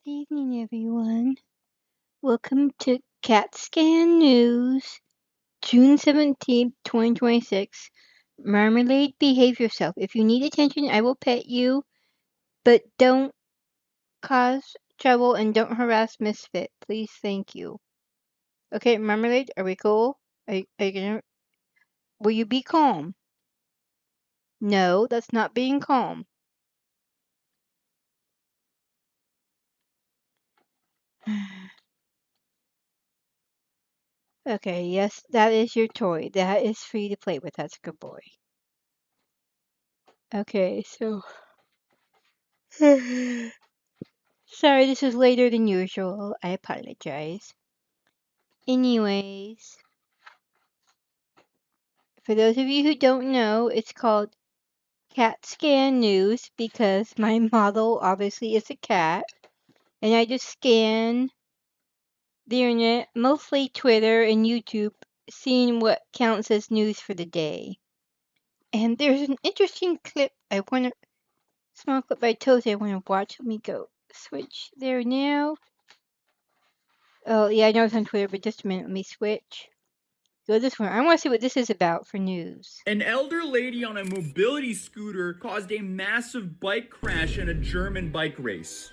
evening, everyone. Welcome to CatSCAN News, June 17th, 2026. Marmalade, behave yourself. If you need attention, I will pet you, but don't cause trouble and don't harass Misfit. Please, thank you. Okay, Marmalade, are we cool? Are you gonna... Will you be calm? No, that's not being calm. Okay, yes, that is your toy. That is for you to play with. That's a good boy. Okay, so... Sorry, this is later than usual. I apologize. Anyways, for those of you who don't know, it's called CatSCAN News because my model obviously is a cat, and I just scan the internet, mostly Twitter and YouTube, seeing what counts as news for the day. And there's an interesting clip small clip by Tozy I want to watch. Let me go switch there now. Oh, yeah, I know it's on Twitter, but just a minute. Let me switch. Go this one. I want to see what this is about for news. An elder lady on a mobility scooter caused a massive bike crash in a German bike race.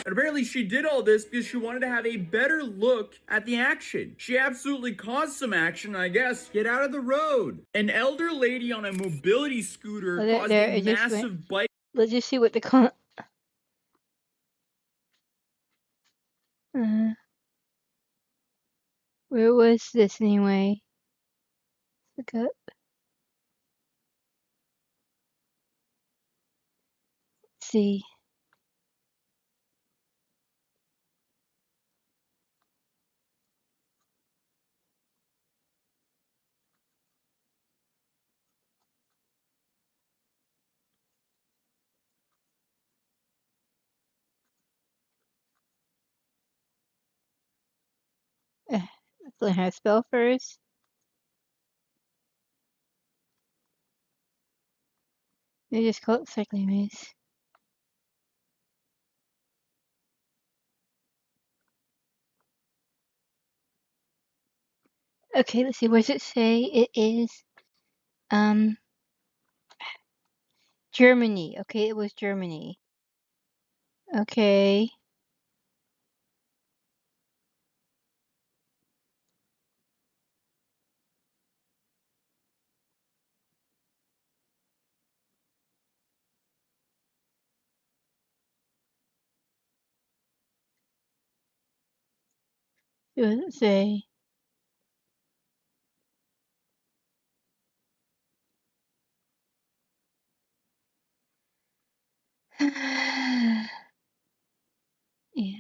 And apparently she did all this because she wanted to have a better look at the action. She absolutely caused some action, I guess. Get out of the road. An elder lady on a mobility scooter caused a massive bike. Let's just see what the where was this anyway? Look up. Let's see. Let's learn how to spell first. They just call it cycling race. Okay, let's see. What does it say? It is Germany. Okay, it was Germany. Okay. What does it say? Yeah.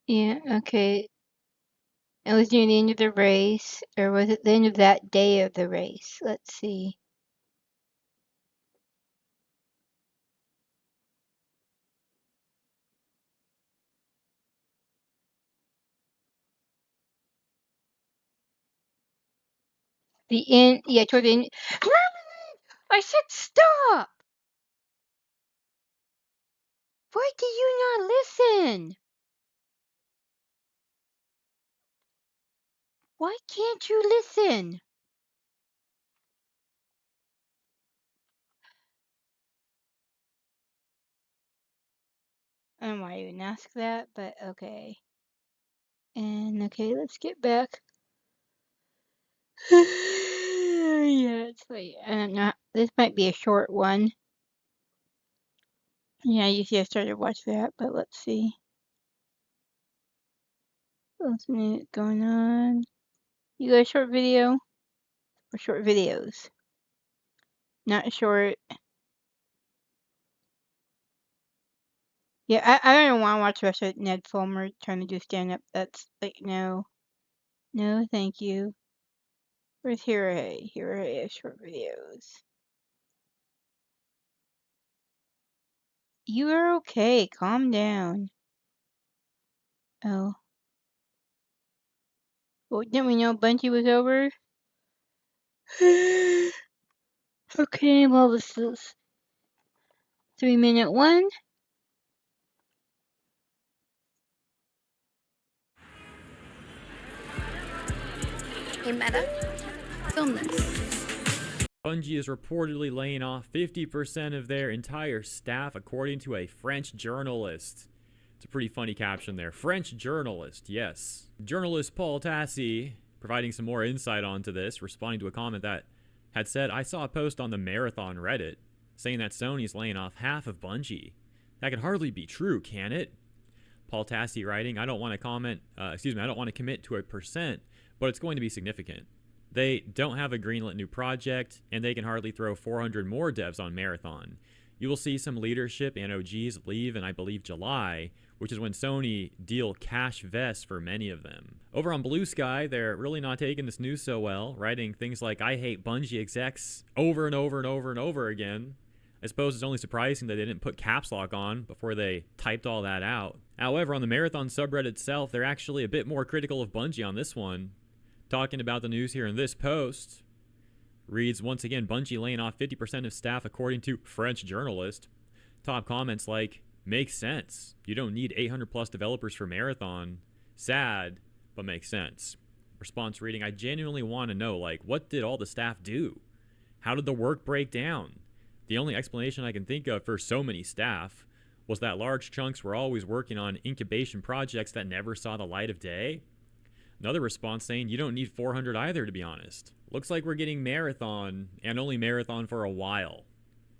Yeah, okay. It was near the end of the race, or was it the end of that day of the race? Let's see. The end, yeah, toward the end. I said stop! Why do you not listen? Why can't you listen? I don't know why I even ask that, but okay. And okay, let's get back. Yeah, it's late. I don't know. This might be a short one. Yeah, you see I started to watch that, but let's see. What's minute going on? You got a short video? Or short videos? Not short. Yeah, I don't want to watch the rest of Ned Fulmer trying to do stand up. That's like, no. No, thank you. Where's Hero? Hero short videos. You are okay. Calm down. Oh. Well, didn't we know Bungie was over? Okay, well, this is 3-minute one. Hey Meta, film this. Bungie is reportedly laying off 50% of their entire staff, according to a French journalist. It's a pretty funny caption there. French journalist, yes. Journalist Paul Tassi providing some more insight onto this, responding to a comment that had said, I saw a post on the Marathon Reddit saying that Sony's laying off half of Bungie. That can hardly be true, can it? Paul Tassi writing, I don't want to commit to a percent, but it's going to be significant. They don't have a greenlit new project, and they can hardly throw 400 more devs on Marathon. You will see some leadership and OGs leave in, I believe, July, which is when Sony deal cash vests for many of them. Over on Blue Sky, they're really not taking this news so well, writing things like, I hate Bungie execs over and over and over and over again. I suppose it's only surprising that they didn't put caps lock on before they typed all that out. However, on the Marathon subreddit itself, they're actually a bit more critical of Bungie on this one. Talking about the news here in this post, reads, once again, Bungie laying off 50% of staff according to French journalist. Top comments like, makes sense. You don't need 800 plus developers for Marathon. Sad, but makes sense. Response reading, I genuinely want to know, like, what did all the staff do? How did the work break down? The only explanation I can think of for so many staff was that large chunks were always working on incubation projects that never saw the light of day. Another response saying, you don't need 400 either, to be honest. Looks like we're getting Marathon, and only Marathon for a while.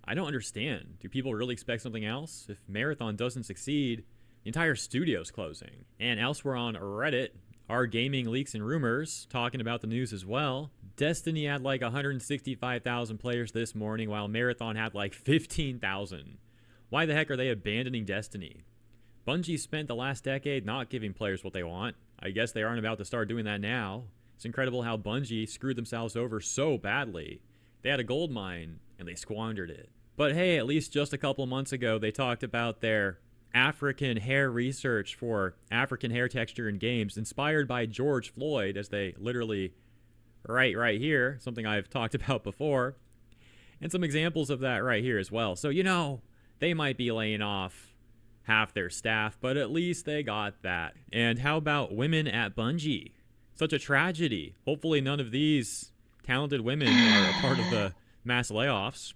I don't understand. Do people really expect something else? If Marathon doesn't succeed, the entire studio's closing. And elsewhere on Reddit, our gaming leaks and rumors talking about the news as well. Destiny had like 165,000 players this morning, while Marathon had like 15,000. Why the heck are they abandoning Destiny? Bungie spent the last decade not giving players what they want. I guess they aren't about to start doing that now. It's incredible how Bungie screwed themselves over so badly. They had a gold mine, and they squandered it. But hey, at least just a couple months ago, they talked about their African hair research for African hair texture in games, inspired by George Floyd, as they literally write right here, something I've talked about before. And some examples of that right here as well. So, they might be laying off half their staff, but at least they got that. And how about women at Bungie? Such a tragedy. Hopefully none of these talented women are a part of the mass layoffs.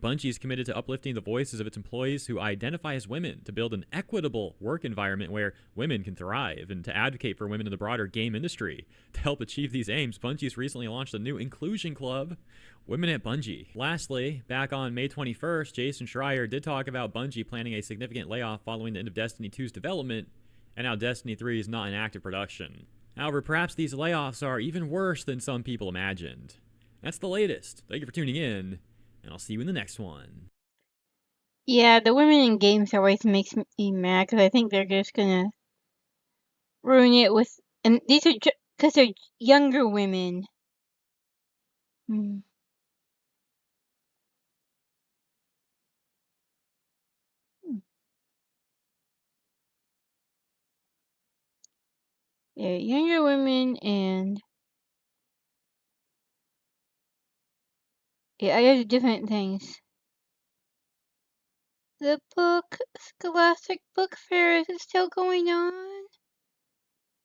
Bungie is committed to uplifting the voices of its employees who identify as women to build an equitable work environment where women can thrive and to advocate for women in the broader game industry. To help achieve these aims, Bungie's recently launched a new inclusion club, Women at Bungie. Lastly, back on May 21st, Jason Schreier did talk about Bungie planning a significant layoff following the end of Destiny 2's development, and now Destiny 3 is not in active production. However, perhaps these layoffs are even worse than some people imagined. That's the latest. Thank you for tuning in, and I'll see you in the next one. Yeah, the women in games always makes me mad because I think they're just gonna ruin it with, and these are because they're younger women. Hmm. Yeah, younger women and yeah, there's different things. The Scholastic Book Fair, is it still going on?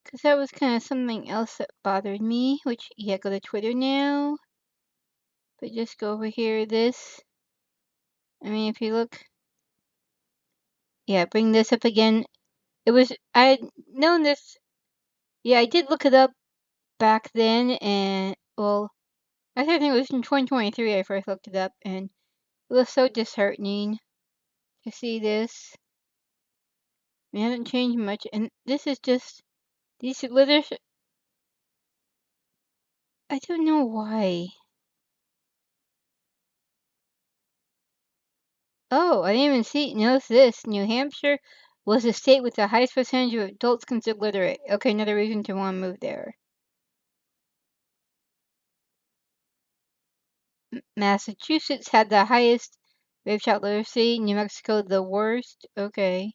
Because that was kind of something else that bothered me, which, yeah, go to Twitter now. But just go over here, this. I mean, if you look, yeah, bring this up again. I had known this, yeah, I did look it up back then, and, well, I think it was in 2023 I first looked it up, and it was so disheartening to see this. It hasn't changed much, and this is just, these letters, I don't know why. Oh, I didn't even notice this. New Hampshire was the state with the highest percentage of adults considered literate. Okay, another reason to want to move there. Massachusetts had the highest rate of child literacy. New Mexico, the worst. Okay.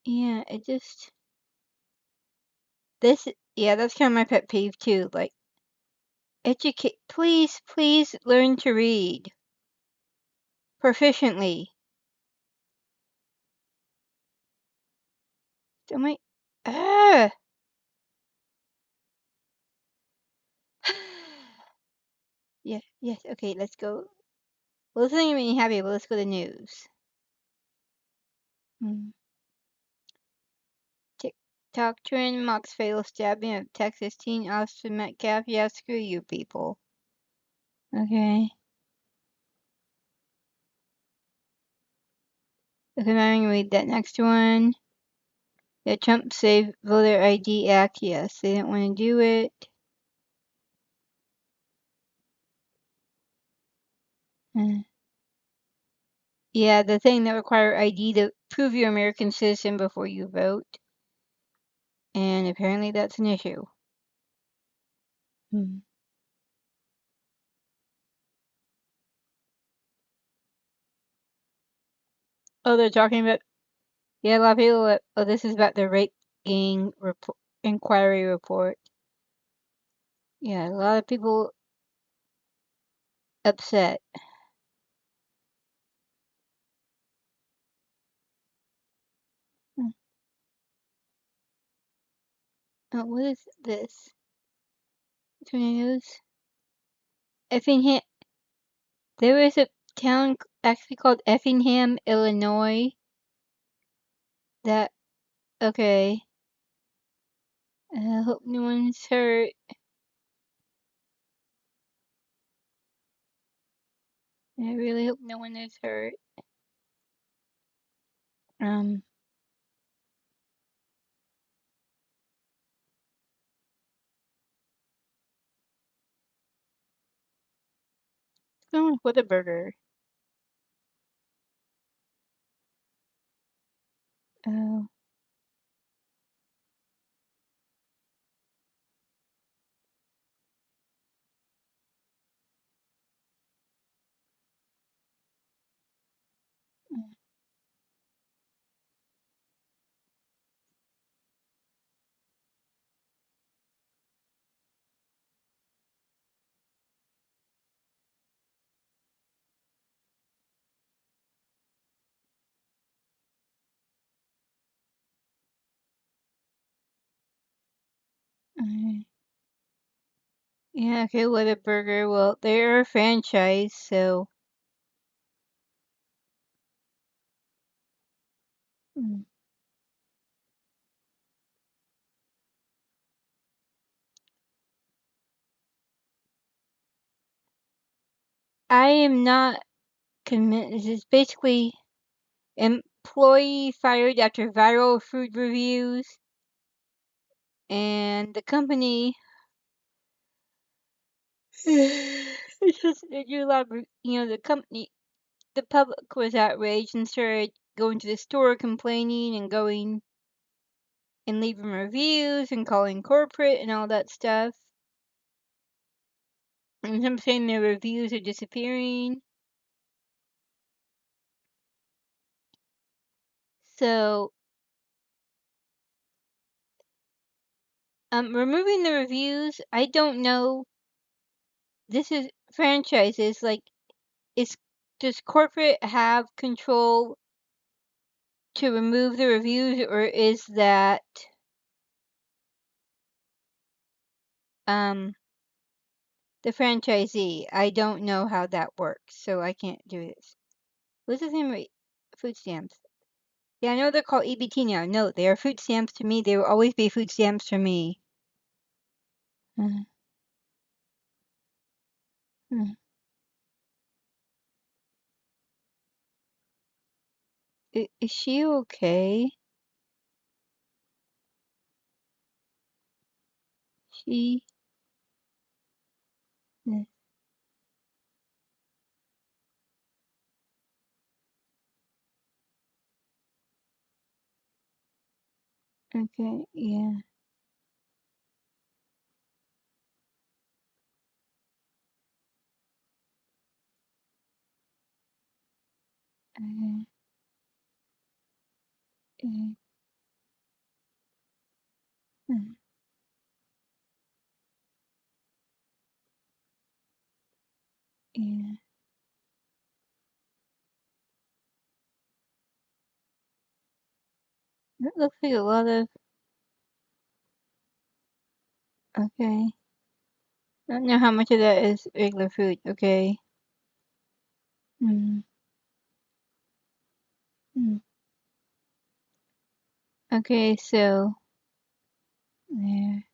Yeah, it just this yeah, that's kind of my pet peeve too. Like, educate, please learn to read proficiently. Don't make, ah. Yes, okay, let's go. Well, this doesn't make me happy, but let's go to news. Hmm. TikTok trend mocks fatal stabbing of Texas teen Austin Metcalf. Yeah, screw you people. Okay. Okay, now I'm gonna read that next one. Yeah, Trump saved Voter ID Act. Yes, they didn't want to do it. Uh, yeah, the thing that require ID to prove you're an American citizen before you vote. And apparently that's an issue. Hmm. Oh, they're talking about, yeah, a lot of people, oh, this is about the rape gang inquiry report. Yeah, a lot of people upset. Hmm. Oh, what is this? Tornadoes? Effingham. There is a town actually called Effingham, Illinois. That, okay. I hope no one's hurt. I really hope no one is hurt. Um, going with Whataburger. Oh, uh, yeah, okay, Whataburger. Well, they're a franchise, so mm, I am not convinced. It's basically employee fired after viral food reviews, and the company it's just they do a lot of the company, the public was outraged and started going to the store complaining and going and leaving reviews and calling corporate and all that stuff. And some saying their reviews are disappearing. So, removing the reviews, I don't know. This is franchises. Like, is does corporate have control to remove the reviews, or is that um the franchisee? I don't know how that works, so I can't do this. What's the same rate? Food stamps. Yeah, I know they're called EBT now. No, they are food stamps to me. They will always be food stamps for me. Uh, uh, is she okay? She. uh, Okay, yeah. Uh, uh, Yeah. That looks like a lot of. Okay. I don't know how much of that is regular food. Okay. Hmm. Hmm. Okay, so there.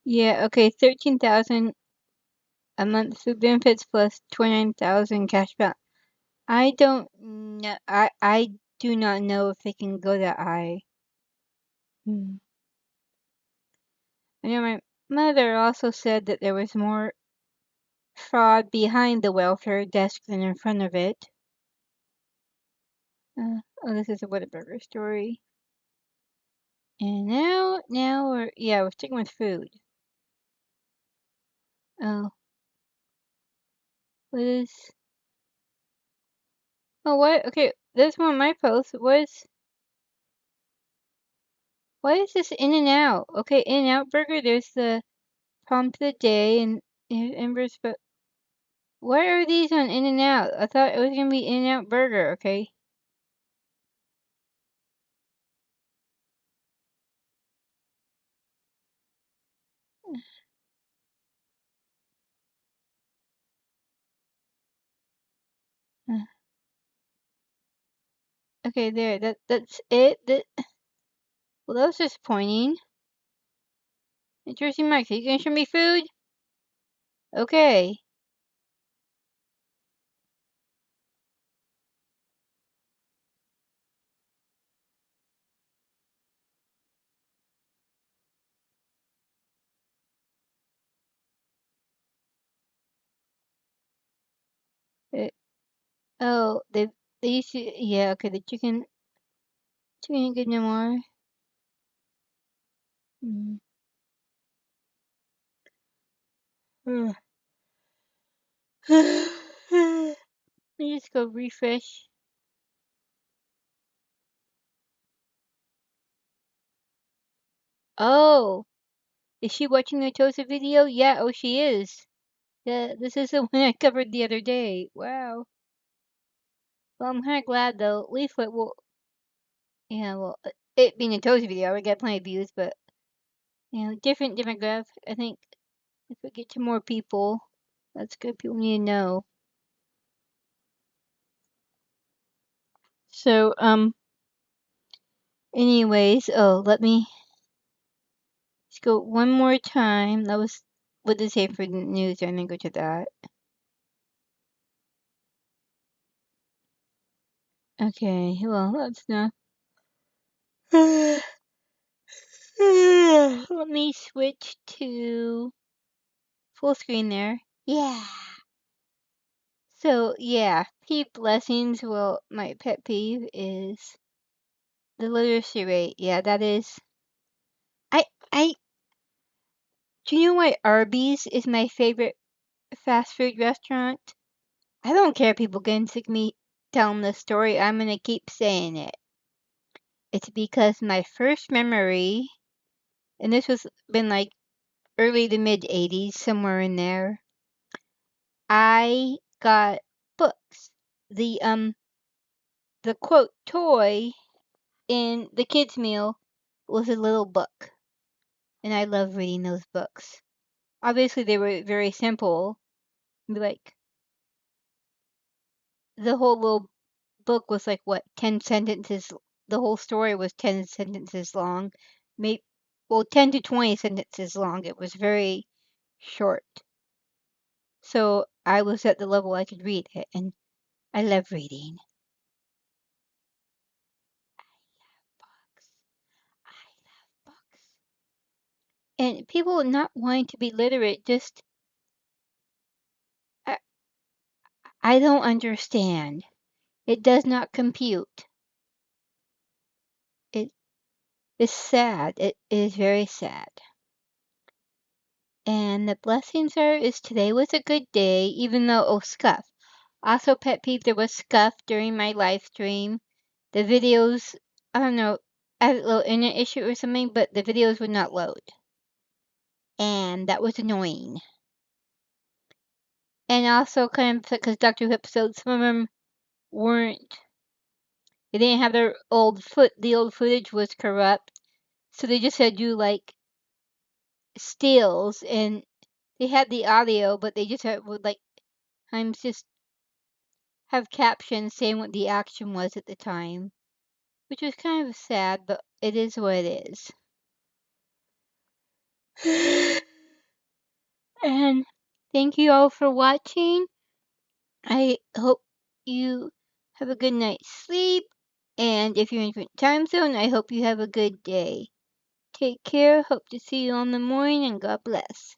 Yeah. Okay. 13,000 a month food benefits plus 29,000 cash back. I don't know. I do not know if they can go that high. Hmm. I know my mother also said that there was more fraud behind the welfare desk than in front of it. Oh, this is a Whataburger story. And now we're sticking with food. Oh, what is? Oh, what? Okay, this one my post. What is this In and Out? Okay, In and Out Burger. There's the prompt of the day and Embers, but what are these on In and Out? I thought it was gonna be In and Out Burger. Okay. Uh, Okay, there. That's it. Well, that was disappointing. Jersey Mike's, are you gonna show me food? Okay. Uh, oh, they used to. Yeah. Okay. The chicken ain't good no more. Mm. Ugh. Let me just go refresh. Oh, is she watching the Tosa video? Yeah. Oh, she is. Yeah. This is the one I covered the other day. Wow. Well, I'm kind of glad though. At least what will. Yeah. Well, it being a Tosa video, I would get plenty of views, but different demographic. I think if we get to more people, that's good. People need to know. So, anyways, let me just go one more time. That was what they say for the news. I'm gonna go to that. Okay, well, that's not. Let me switch to full screen there. Yeah. So, yeah, peep blessings. Well, my pet peeve is the literacy rate. Yeah, that is. I. Do you know why Arby's is my favorite fast food restaurant? I don't care if people get sick of me telling this story. I'm gonna keep saying it. It's because my first memory, and this was been like early to mid '80s, somewhere in there. I got books. The quote toy in the kids' meal was a little book, and I love reading those books. Obviously, they were very simple. Like the whole little book was like what 10 sentences. The whole story was 10 sentences long, maybe, well, 10 to 20 sentences long. It was very short, so I was at the level I could read it, and I love reading books. I love books. And people not wanting to be literate, just I, I don't understand. It does not compute. It is sad. It is very sad. And the blessings are is today was a good day, even though scuff. Also pet peeve, there was scuff during my live stream. The videos, I don't know. I had a little internet issue or something, but the videos would not load. And that was annoying. And also kind of because Doctor Who episodes, some of them weren't, they didn't have their the old footage was corrupt. So they just had to do like stills, and they had the audio, but they just would like times just have captions saying what the action was at the time, which was kind of sad, but it is what it is. And thank you all for watching. I hope you have a good night's sleep, and if you're in a different time zone, I hope you have a good day. Take care, hope to see you on the morning, and God bless.